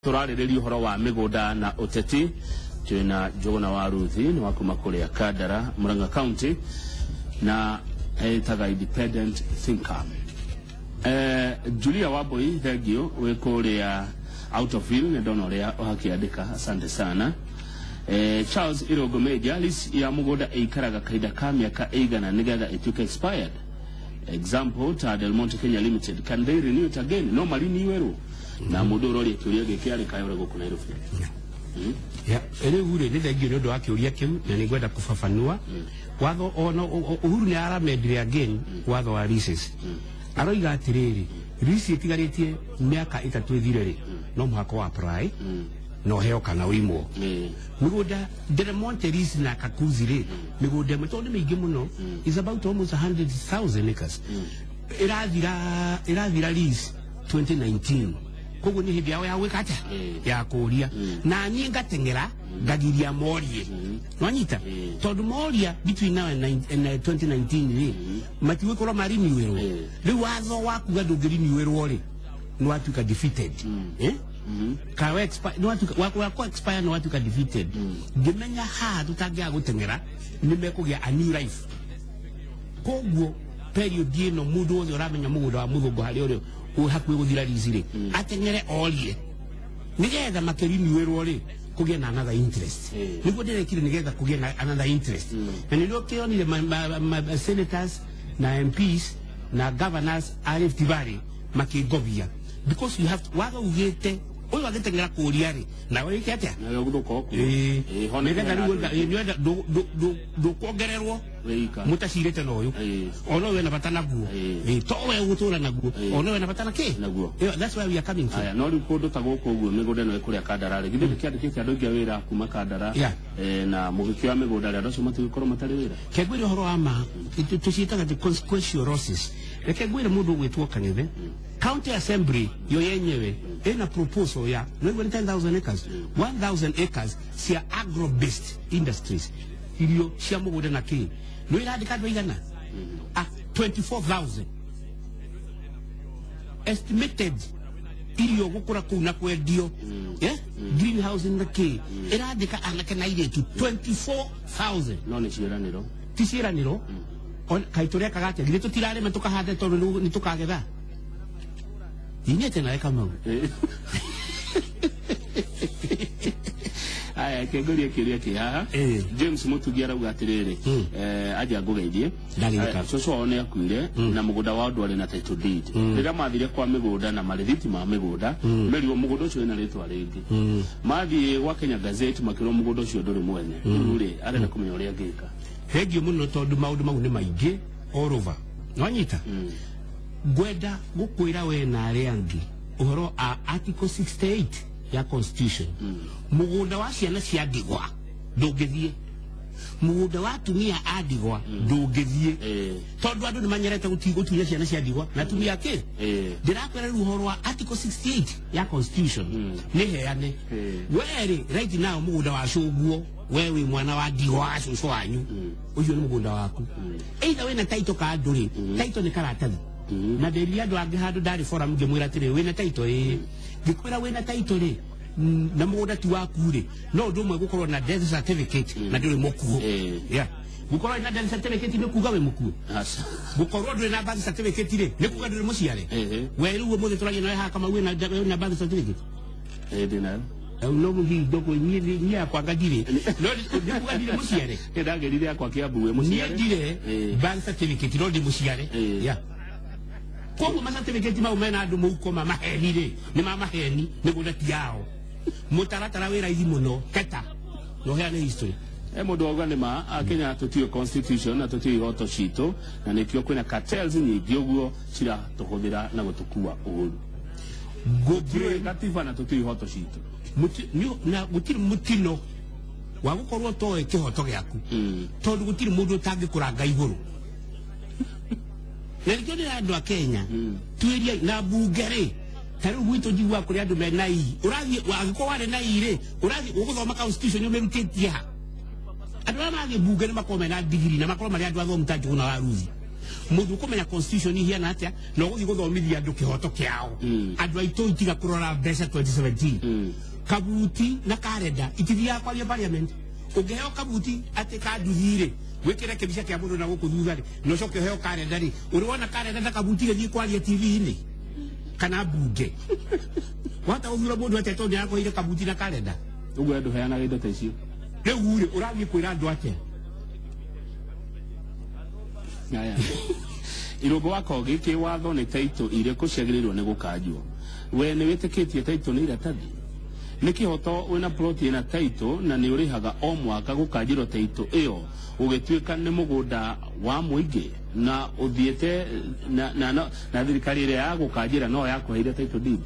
Turarĩrĩria ũhoro wa mĩgũnda na ũteti twĩna Njũgũna wa Ruthi ni wa kuma kũrĩa Kandara Murang'a County na etaga independent thinker. Julia Wambui thengio wĩ kũrĩa out of hill ndona ũrĩa ũhakiandĩka, asante sana. Charles Irogo Media list ya mũgũnda ĩikaraga kahinda ka mĩaka ĩigana nĩgetha ĩtuĩke expired. Example ta Del Monte Kenya Limited, can they renew it again? Normally niweru na mũndũ ũrĩa kĩũria gĩkĩ arĩ kayo gũkũ Nairobi. Ene hure nĩ thengio nĩ ũndũ wa kĩũria kĩu na nĩ ngwenda kũbabanua. Watho ono Uhuru nĩ aramendire again watho wa leases. Aroiga atĩrĩrĩ, lease ĩtigarĩtie mĩaka 3 ĩthire rĩ no mũhaka wa apply no heo kana wĩmwo. Mĩgũnda Del Monte lease na Kakuzi rĩ mĩgũnda mĩtondũ mĩingĩ mũno is about almost 100,000 acres. Ĩrathira lease 2019. Kogo ni hĩndĩ yao ya gwĩka atĩa ya kũria na niĩ ngateng'era ngagiria morie nwanyita tondũ moria between now and 2019 rĩ matigũkorwo mari niwerwo rĩu watho waku ndũngĩri niwerwo rĩ no watuĩka defeated kawe expire no watuĩka expire no watuĩka defeated ngĩmenya ha tũtangĩaga gũteng'era nĩ mekũgĩa a new life. Koguo period ĩno mũndũ wothe ũramenya mũgũnda wa mũthũngũ harĩ ũrĩa hakuhĩ gũthira rizire ateng'ere orie nigetha makeri niwerwo rĩ kũgĩa na another interest nĩguo ndĩrekire nigetha kũgĩa na another interest na nĩrĩo kĩonire senators na MPs na governors a Rift Valley makĩngobia because you have to watho ugĩte ũyũ agĩteng'era kũria rĩ na wĩke atĩa na gũthũka nigetha rĩu ndũkuongererwo mutacirĩte na ũyũ ono we na bata naguo to we gũtũra naguo ono we na bata na kĩ naguo. That's why we are coming from. No rĩu kũndũ ta gũkũ ũguo mĩgũnda ĩno ĩkũrĩa Kandara rĩ githĩ kĩandĩkĩte andũ aingĩ wĩra kuma Kandara na mũgĩkĩoya mĩgũnda rĩ andũ acio matigũkorwo matarĩ wĩra. Kegwĩre ũhoro wa ma tũciĩtaga consequential losses. Reke ngwĩre mũndũ ũgwĩtwo Kang'ethe County Assembly yo yenyewe ina proposal ya 10,000 acres 1,000 acres cia agro based industries irio cia mũgũnda na kĩ no irandĩka andũ aigana 24,000 estimated irio gũkũra kũu na kwendio greenhouse na kĩ irandĩka anake na airĩtu 24,000 no nĩ ciĩranĩro ti ciĩranĩro kaĩ tũrekaga atĩa githĩ tũtirarĩma tũkahande tondũ nĩ tũkagetha inyete na reka mau aya kĩngũria kĩũria kĩ haha James Mutugi arauga atĩrĩrĩ aja ngũgeithie cũcũ wao nĩ akuire na mũgũnda wa andũ arĩ na title deed rĩrĩa mathire kwa mĩgũnda na marĩthiti ma mĩgũnda merirwo mũgũnda ũcio wĩna rĩtwa rĩngĩ mathiĩ gwa Kenya Gazette makĩrwo mũgũnda ũcio ndũrĩ mwene rĩu rĩ arenda kũmenya ũrĩa angĩka. Thengio mũno tondũ maũndũ mau nĩ maingĩ all over nwanyita ngwenda gũkwĩra we na arĩa angĩ ũhoro a article 68 ya constitution mũgũnda wa ciana cia ndigwa ndũngĩthiĩ mũgũnda wa atumia a ndigwa ndũngĩthiĩ tondũ andũ nĩ manyerete gũtunya ciana cia ndigwa na atumia kĩ ndĩrakwĩra rĩu ũhoro wa article 68 ya constitution nĩ heane werĩ right now mũgũnda wa cũguo we wĩ mwana wa ndigwa cũcũ wanyu ũcio nĩ mũgũnda waku either wĩna taito ka ndũrĩ taito nĩ karatathi na nderia andũ angĩ handũ ndarĩ forum ngĩmwĩra atĩrĩ wĩna taito ngĩkwĩra wĩna taito rĩ na mũgũnda ti waku rĩ no ũndũ ũmwe gũkorwo na death certificate na ndũrĩ mũkuo gũkorwo na death certificate nĩ kuga wĩ mũkuo gũkorwo ndũrĩ na birth certificate rĩ nĩ kuga ndũrĩ mũciare we rĩu mũthĩ tũragia nawe haha kama wĩna birth certificate ndĩnayo no muhi ndoko ni yakwa ngagire no ndikuga ndire mũciare ndagerire yakwa Kiambu we mũciare ndire birth certificate no ndi mũciare koguo certificate mau mena andũ mũhuko mamaheni rĩ nĩ mamaheni mĩgũnda ti yao mũtaratara wĩ raithi mũno keta no heane history mũndũ auga nĩ ma Kenya tũtiũĩ constitution na tũtiũĩ ihoto citũ na nĩkĩo kwĩna cartels nyingĩ ũguo ciratũhũthĩra na gũtũkua ũũru gũtirĩ gatiba na tũtiũĩ ihoto citũ na gũtirĩ mũtino wa gũkorwo toĩ kĩhoto gĩaku tondũ gũtirĩ mũndũ ũtangĩkũranga igũrũ na nĩkĩo ndĩra andũ a Kenya tuĩria na mbunge rĩ tarĩu gwitũ njigua kũrĩ andũ mena ii ũrathiĩ angĩkorwo warĩ na ii rĩ ũrathiĩ ũgũthoma constitution ũmĩrutĩtie ha andũ arĩa mathiĩ mbunge nĩ makorwo mena ndigiri na makorwo marĩ andũ athomu ta Njũgũna wa Ruthi mundu kumenya constitution hiana atia no guthi guthomithia andu kihoto kiao andu aitu itiga kurora mbeca 2017 kabuti na karenda itithia kwa parliament ungeheo kabuti ati kanduthire wikire kibisha kia mundu na guku thutha ri no coke heo karenda ri uriwona karenda na kabuti githii kwaria TV ini kana bunge wata uthura mundu ati tondu yako ile kabuti na karenda ugo andu heana indo ta icio riu ri urathie kwira andu ati aya irungu wako giki watho ni taito ire kuciagirirwo ni gukanjwo we ni witikitie taito ni iratathi ni kihoto wina plot ina taito na ni urihaga o mwaka gukanjirwo taito iyo ugituika ni mugunda wa muingi na uthiete na thirikari ire ya gukanjira no yakuheire taito deed.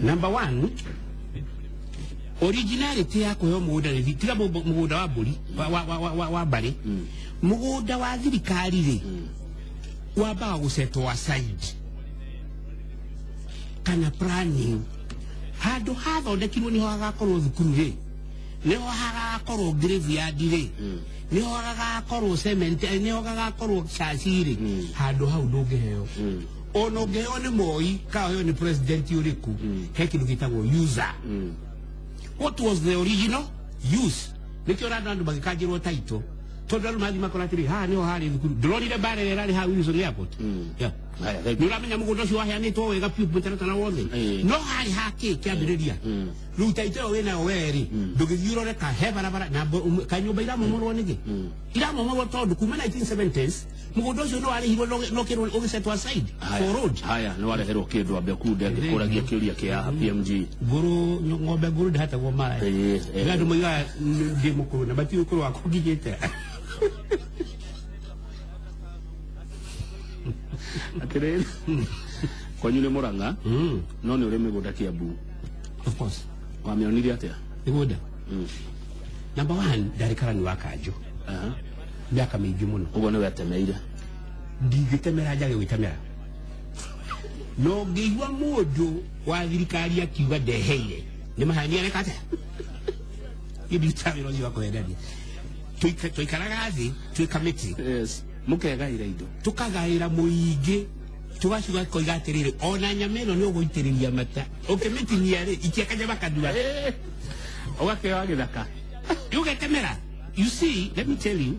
Number 1, originality yako yo mugunda ni tiga mugunda wa mburi wa mbari mugunda wa thirikari ri wambaga gucetwo aside kana planning handu hathondekirwo niho hagakorwo thukuru ri niho hagakorwo graveyard ri niho hagakorwo cement niho hagakorwo chaci ri handu hau ndungiheo ono ngeheo ni Moi kayo ni president uriku he kindu gitagwo user. What was the original use? Nikyo randu magikanjirwo taito tondu mathi makoratiri ha niho hari thukuru ndronire bare rari ha Wilson Airport yeah nuramenya mugunda ucio waheanitwo wega piu mutaratara wothe no hari haki kiambiriria riu taito wina weri ndugithiurore ka he barabara na kanyumba ira momorwo nigi ira momorwo tondu kuma 1970s mugunda ucio no arihirwo no kirwo ugisetwa aside for road haya no areherwo kindu ambe kude ngikuragia kiuria kia PMG guru ngombe guru ndatagwo mai gandu moiga ndi mukuru na bati ukuru wako gigite akire kwanyu ni Murang'a no ni uri migunda Kiambu of course wa mionire atia migunda number 1 ndarikara ni wakanjo miaka mingi muno ugo ni wetemeire ndigitemera njage gwitemera no ngeigua mundu wa thirikari akiuga ndeheire ni mahania ne kate ibi tawiro ni wako endani tuikaraga thi tuikamiti yes mukegaira indo tukagaira muingi tugacuga koiga atiriri ona nyameno ni uguitiriria mata ukimitinia ri ikiakaja bakadua ugakewa githaka yugetemera you see let me tell you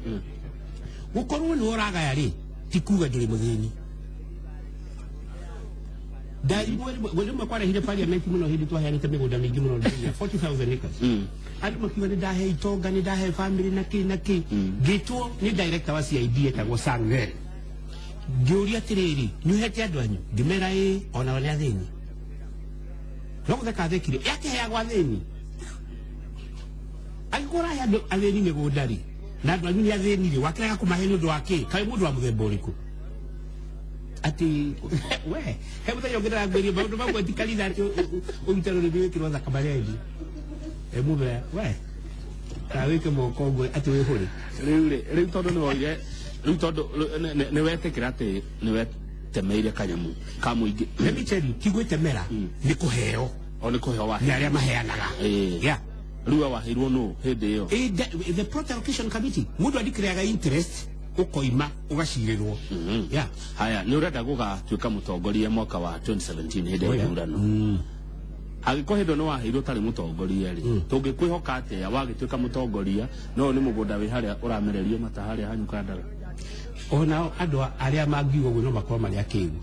gukorwo ni uragaya ri tikuga nduri muthini dari mwere mwakwara hile parliament muno hili twaheanite migunda mingi muno 40,000 acres andu makiwa ni dahe itonga ni dahe family na ki gitu ni director wa CID etagwo Sangwer ngiuria tiriri nyuhete andu anyu ngimera ona wale athini no gutheka thekire yake ya gwa thini agikora ya athini migunda ri na andu anyu ni athini ri wakira kumahe ni undu wake kai mundu wa muthemba uriku ati we hebu tayo ngira ngwiri bandu bagwa tikaliza ati umtero ni kirwa kabaredi mube we tawike moko ati we huri riu tondu ni woire riu tondu ni wetekira ati ni wetemeire kanyamu ka muingi let tell you kigwetemera ni kuheo o ni kuheo wa ni aria maheanaga yeah riu wa hirwo no hindi yo the Port Allocation Committee mundu adikiraga interest ukoima ugashirirwo yeah haya ni urenda gugatuika mutongoria mwaka wa 2017 hindi ya urano agikohindo no wahirwo tari mutongoria ri tungikwihoka atia wagituika mutongoria no ni mugunda wi haria uramererio mata haria hanyukandara ona andu aria mangiugo no makwa mari akigu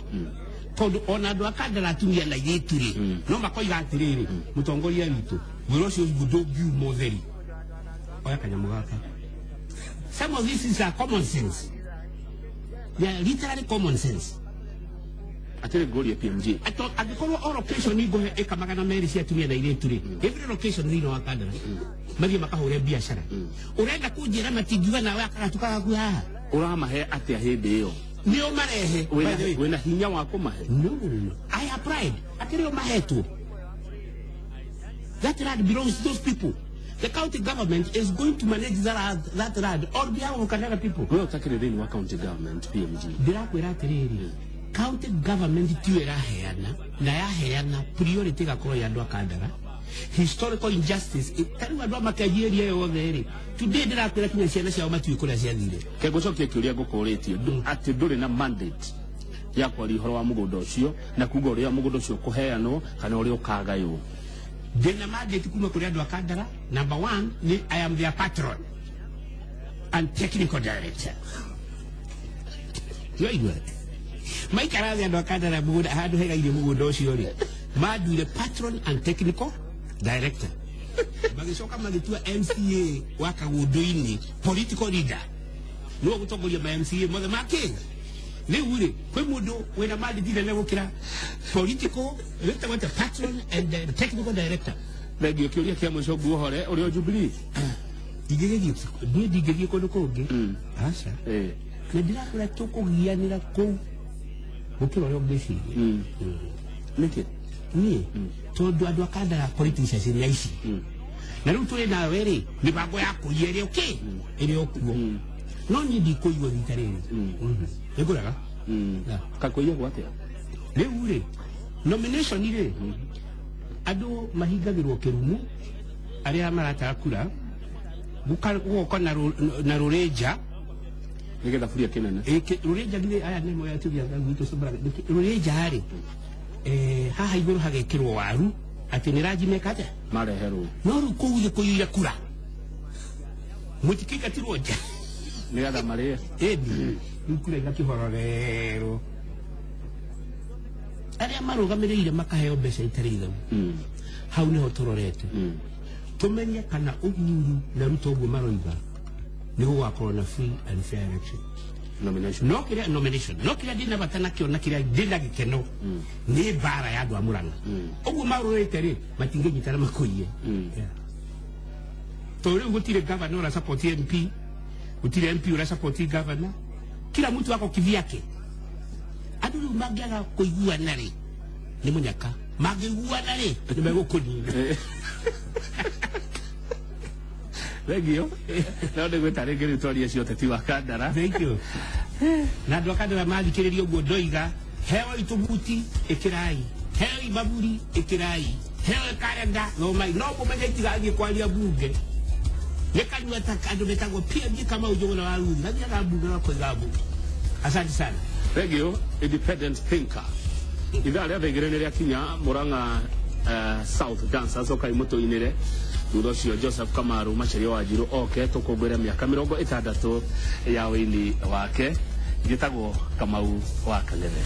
tondu ona andu akandara atumia na irituri no makoiga atiriri mutongoria witu gwiro gudo giu motheri oya kanyamu gaka. Some of these things are common sense. They are literally common sense. Atire gori ya PMG. Agikoro all location ni go ekamagana meri cia tumia na ile turi. Every location ni no wakandara. Mari makahore biashara. Urenda kujira matingiwa na waka tukaga ku haha. Uramahe atia hindi yo. Nio marehe. Wena hinya wa kumahe. No. I applied. Atire mahe tu. That land belongs to those people. The county government is going to manage that land on behalf of Kandara people. Wewe utakire deni wa county government PMG. Ndirakwira atiriri. County government tiyo iraheana na yaheana priority gakoro ya andu a Kandara historical injustice kariwa ndo makajiria yothe today ndirakwira kinya ciana ciao matuikura ciathire kegocokia kiuria ngukuritie ati nduri na mandate ya kwari horo wa mugondo ucio na kuga uria mugondo ucio kuheanwo kana uria ukagayo ndina mandate kuma kuri andu akandara. Number 1 I am their patron and technical director. Yo igwe maikarathi andu akandara mugondo handu hega ire mugondo ucio ri maduire patron and technical director. Bagicoka magitua MCA wa Kagundu-ini political leader no gutongoria ma MCA mothe make ni ure kwe mundu wena mali dile level kira political director with the patron and the technical director. Thegio kiuria kia mwico guohore uri Jubilee digegi kono konge asa ne ndirakura tukugianira ku mukiro yo besi niki ni tondu andu akandara politicians ni aici na riu tuli na weri mibango ya kuyeria okay iri okuo no ni ndikuigwa thitariri eguraga kakuiya gwate riu ri nomination ire andu mahingagirwo kirumu aria marata kura guko na rureja nigetha furia kinene rureja gire aya nimo ya tubia gwito sobra rureja hari haha iguru hagekirwo waru ati niraji mekate mareheru no rukuye kuyira kura mutikika tiroja nigetha marie kura gakihororero aria marugamirire makaheo mbeca itari ithamu hau niho turorete tumenye kana Uhuru na Ruto uguo maroiga ni gugakorwo na free and fair election nomination no kira dina batana kiona kira dina gikeno ni bara ya andu a Murang'a uguo marorete ri matingĩnyitana makuiye to riu gutire governor ura support MP gutire MP ura support governor kila mtu wako kivyake andu riu mangiaga kuiguana ri ni munyaka magiguana ri ni megũkũnina Thegio no ndigwĩtarĩngĩ rĩu twaria cio ũteti wa Kandara. Thank you. Na andũ a Kandara mathikĩrĩria ũguo ndoiga heo itubuti ĩkĩrai heo ibaburi ĩkĩrai heo kalenda no mũmenye itigathiĩ kwaria bunge nĩ kanyua ta andũ metagwo PMG kama Njũgũna wa Ruthi nathiaga bunge na kũiga bunge. Asante sana. Thegio independent thinker ithaa rĩa thengere nĩ rĩakinya Murang'a South Dancers okai mũtũ-inĩre thutha ũcio Joseph Kamaru Macharia Wanjiru oke tũkũngũĩre mĩaka 60 ya wĩini wake njĩtagwo Kamau wa Kang'ethe.